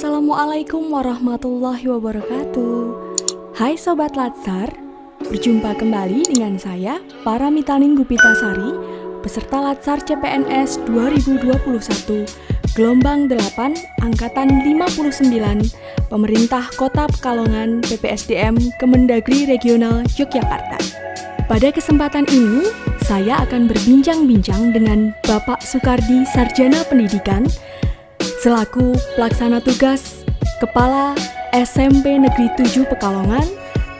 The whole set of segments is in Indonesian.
Assalamualaikum warahmatullahi wabarakatuh. Hai Sobat Latsar, berjumpa kembali dengan saya Paramitaning Gupitasari, peserta Latsar CPNS 2021, Gelombang 8, Angkatan 59, Pemerintah Kota Pekalongan PPSDM Kemendagri Regional Yogyakarta. Pada kesempatan ini, saya akan berbincang-bincang dengan Bapak Sukardi Sarjana Pendidikan selaku pelaksana tugas Kepala SMP Negeri 7 Pekalongan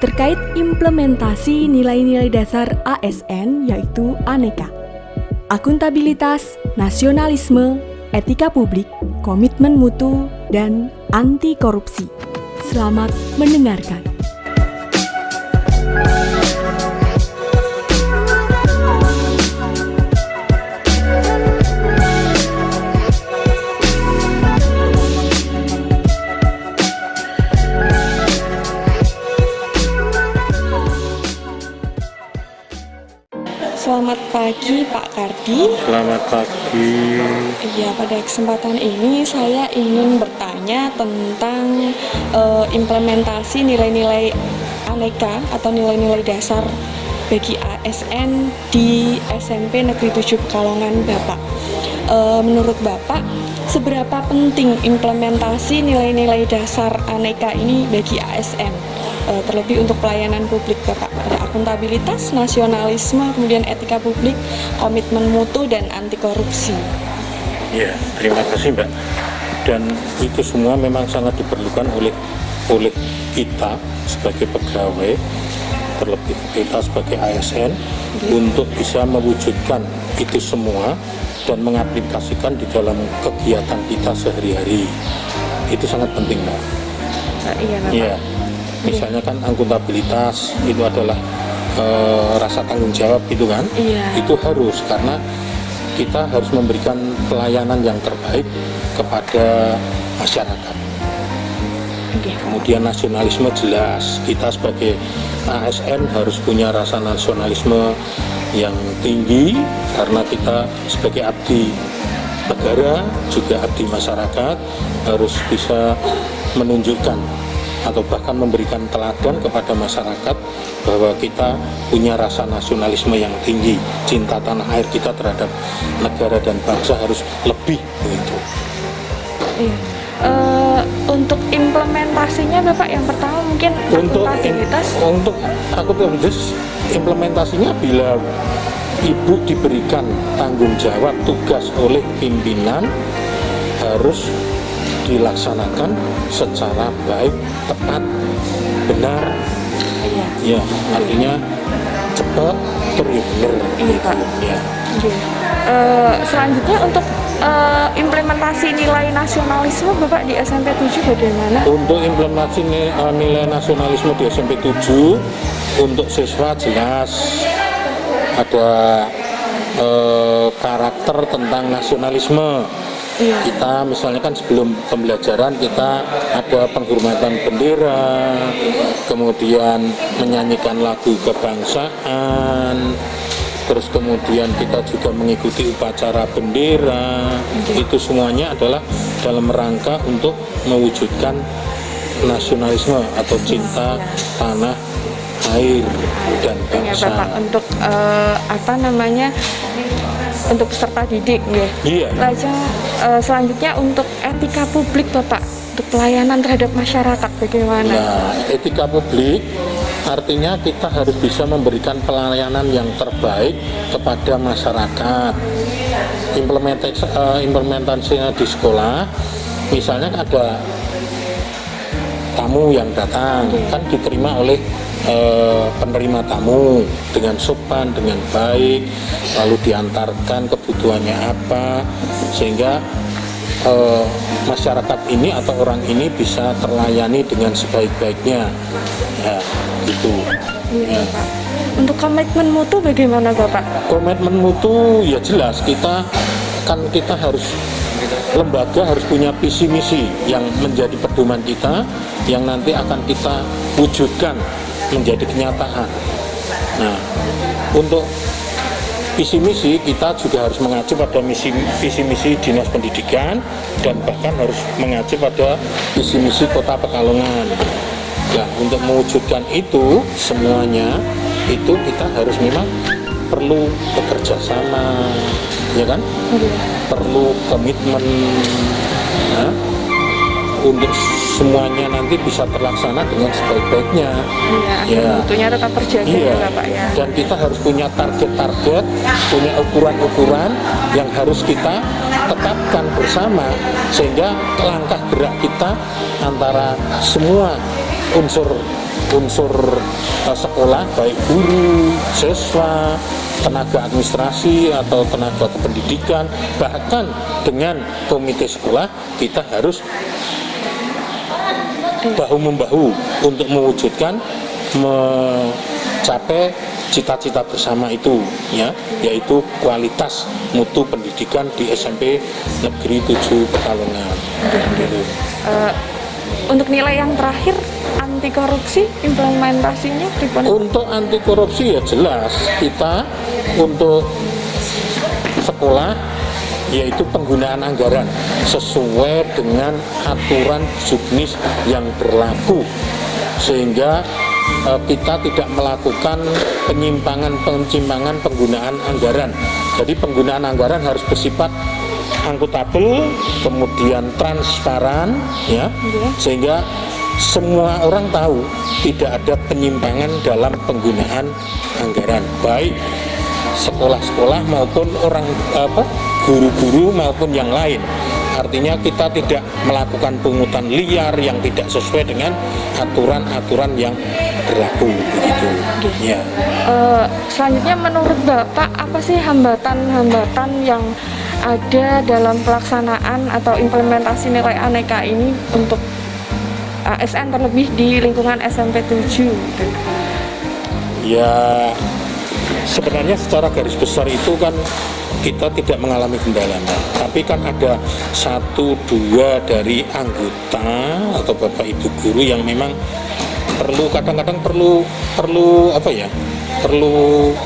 terkait implementasi nilai-nilai dasar ASN yaitu aneka, akuntabilitas, nasionalisme, etika publik, komitmen mutu, dan anti korupsi. Selamat mendengarkan. Selamat pagi Pak Kardi. Selamat pagi. Iya, pada kesempatan ini saya ingin bertanya tentang implementasi nilai-nilai aneka atau nilai-nilai dasar bagi ASN di SMP Negeri 7 Pekalongan Bapak. Menurut Bapak, seberapa penting implementasi nilai-nilai dasar aneka ini bagi ASN? Terlebih untuk pelayanan publik Bapak, ada akuntabilitas, nasionalisme, kemudian etika publik, komitmen mutu, dan anti korupsi. Ya, terima kasih Mbak. Dan itu semua memang sangat diperlukan oleh kita sebagai pegawai, terlebih kita sebagai ASN, untuk bisa mewujudkan itu semua dan mengaplikasikan di dalam kegiatan kita sehari-hari. Itu sangat penting Mbak. Iya Bapak. Ya. Misalnya kan akuntabilitas itu adalah rasa tanggung jawab itu kan, itu harus, karena kita harus memberikan pelayanan yang terbaik kepada masyarakat. Kemudian nasionalisme jelas, kita sebagai ASN harus punya rasa nasionalisme yang tinggi karena kita sebagai abdi negara juga abdi masyarakat harus bisa menunjukkan atau bahkan memberikan teladan kepada masyarakat bahwa kita punya rasa nasionalisme yang tinggi, cinta tanah air kita terhadap negara dan bangsa harus lebih begitu. Iya. Untuk implementasinya Bapak, yang pertama mungkin akuntabilitas. Untuk akuntabilitas implementasinya bila Ibu diberikan tanggung jawab tugas oleh pimpinan harus dilaksanakan secara baik, tepat, benar. Ya, artinya cepat, benar. Iya Pak. Ya. Selanjutnya untuk implementasi nilai nasionalisme Bapak di SMP 7 bagaimana? Untuk implementasi nilai nasionalisme di SMP 7 untuk siswa jelas ada karakter tentang nasionalisme. Kita misalnya kan sebelum pembelajaran kita ada penghormatan bendera, kemudian menyanyikan lagu kebangsaan, terus kemudian kita juga mengikuti upacara bendera. Itu semuanya adalah dalam rangka untuk mewujudkan nasionalisme atau cinta tanah air dan bangsa. Ya Bapak, untuk untuk peserta didik ya. Iya. Selanjutnya untuk etika publik Bapak, untuk pelayanan terhadap masyarakat bagaimana? Nah, etika publik artinya kita harus bisa memberikan pelayanan yang terbaik kepada masyarakat. Implementasinya di sekolah, misalnya ada tamu yang datang, kan diterima oleh penerima tamu dengan sopan, dengan baik, lalu diantarkan kebutuhannya apa, sehingga masyarakat ini atau orang ini bisa terlayani dengan sebaik-baiknya. Ya, gitu. Ya. Untuk komitmen mutu bagaimana Bapak? Komitmen mutu ya jelas, kita harus, lembaga harus punya visi misi yang menjadi pedoman kita, yang nanti akan kita wujudkan menjadi kenyataan. Nah, untuk visi misi kita juga harus mengacu pada visi misi Dinas Pendidikan dan bahkan harus mengacu pada visi misi Kota Pekalongan. Nah, untuk mewujudkan itu semuanya itu kita harus memang perlu bekerja sama, ya kan? Perlu komitmen, nah, untuk semuanya nanti bisa terlaksana dengan sebaik-baiknya. Iya, tentunya tetap terjaga Iya. ya Pak ya. Dan kita harus punya target-target, punya ukuran-ukuran yang harus kita tetapkan bersama sehingga langkah gerak kita antara semua unsur sekolah, baik guru, siswa, tenaga administrasi atau tenaga kependidikan, bahkan dengan komite sekolah, kita harus bahu-membahu untuk mewujudkan mencapai cita-cita bersama itu, ya, yaitu kualitas mutu pendidikan di SMP Negeri 7 Pekalongan. Gitu. Untuk nilai yang terakhir anti korupsi implementasinya gimana? Untuk anti korupsi ya jelas kita untuk sekolah yaitu penggunaan anggaran sesuai dengan aturan juknis yang berlaku sehingga kita tidak melakukan penyimpangan penggunaan anggaran. Jadi penggunaan anggaran harus bersifat akuntabel, kemudian transparan, ya, sehingga semua orang tahu tidak ada penyimpangan dalam penggunaan anggaran, baik sekolah-sekolah maupun guru-guru maupun yang lain. Artinya kita tidak melakukan pungutan liar yang tidak sesuai dengan aturan-aturan yang berlaku begitu. Ya. Selanjutnya menurut Bapak apa sih hambatan-hambatan yang ada dalam pelaksanaan atau implementasi nilai aneka ini untuk ASN terlebih di lingkungan SMP 7? Ya, sebenarnya secara garis besar itu kan kita tidak mengalami kendala, tapi kan ada 1-2 dari anggota atau bapak ibu guru yang memang kadang-kadang perlu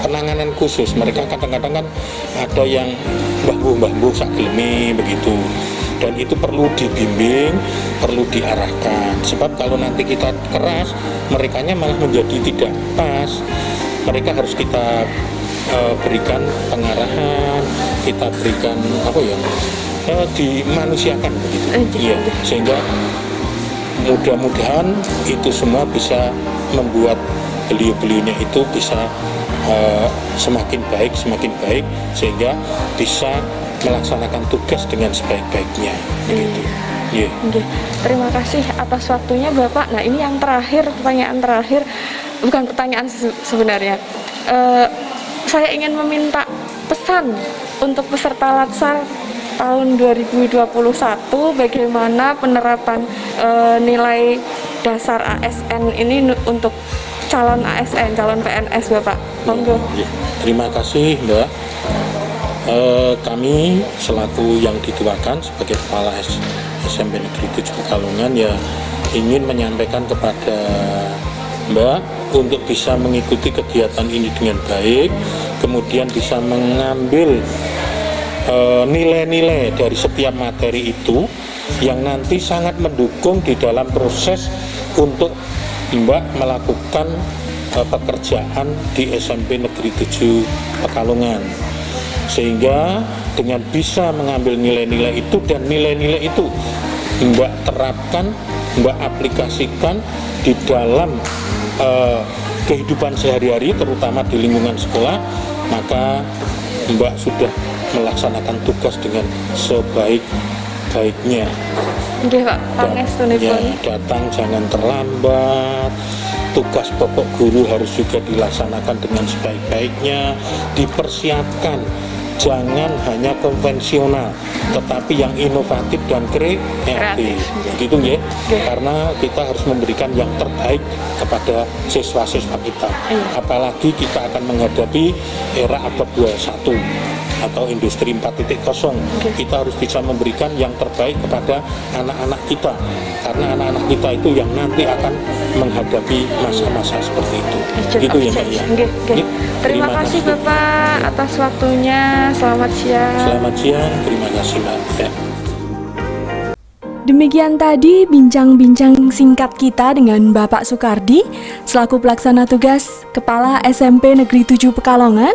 penanganan khusus. Mereka kadang-kadang kan ada yang mbah-mbah sak geleme begitu, dan itu perlu dibimbing, perlu diarahkan. Sebab kalau nanti kita keras, merekanya malah menjadi tidak pas. Mereka harus kita berikan pengarahan, kita berikan dimanusiakan begitu. Iya, sehingga mudah-mudahan itu semua bisa membuat beliau-beliaunya itu bisa semakin baik sehingga bisa melaksanakan tugas dengan sebaik-baiknya begitu. Yeah. Terima kasih atas waktunya Bapak. Nah, ini yang terakhir, pertanyaan terakhir, bukan pertanyaan sebenarnya. Saya ingin meminta pesan untuk peserta Latsar tahun 2021 bagaimana penerapan nilai dasar ASN ini untuk calon ASN, calon PNS Bapak. Monggo. Terima kasih Mbak. Kami selaku yang dituakan sebagai Kepala SMP Negeri 7 Pekalongan ya ingin menyampaikan kepada Mbak untuk bisa mengikuti kegiatan ini dengan baik, kemudian bisa mengambil nilai-nilai dari setiap materi itu yang nanti sangat mendukung di dalam proses untuk Mbak melakukan pekerjaan di SMP Negeri 7 Pekalongan, sehingga dengan bisa mengambil nilai-nilai itu dan nilai-nilai itu Mbak terapkan, Mbak aplikasikan di dalam kehidupan sehari-hari terutama di lingkungan sekolah, maka Mbak sudah melaksanakan tugas dengan sebaik-baiknya. Datang jangan terlambat, tugas pokok guru harus juga dilaksanakan dengan sebaik-baiknya, dipersiapkan, jangan hanya konvensional tetapi yang inovatif dan kreatif begitu ya, karena kita harus memberikan yang terbaik kepada siswa-siswa kita, apalagi kita akan menghadapi era abad 21. atau industri 4.0. Kita harus bisa memberikan yang terbaik kepada anak-anak kita, karena anak-anak kita itu yang nanti akan menghadapi masa-masa seperti itu. Gitu ya, Mbak. Terima kasih Bapak atas waktunya. Selamat siang. Selamat siang, terima kasih Mbak. Ya. Demikian tadi bincang-bincang singkat kita dengan Bapak Soekardi selaku pelaksana tugas Kepala SMP Negeri 7 Pekalongan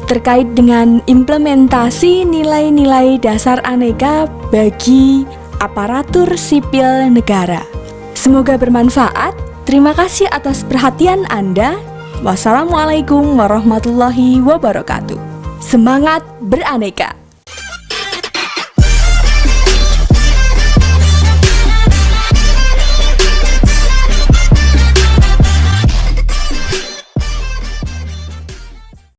terkait dengan implementasi nilai-nilai dasar aneka bagi aparatur sipil negara. Semoga bermanfaat. Terima kasih atas perhatian Anda. Wassalamualaikum warahmatullahi wabarakatuh. Semangat beraneka.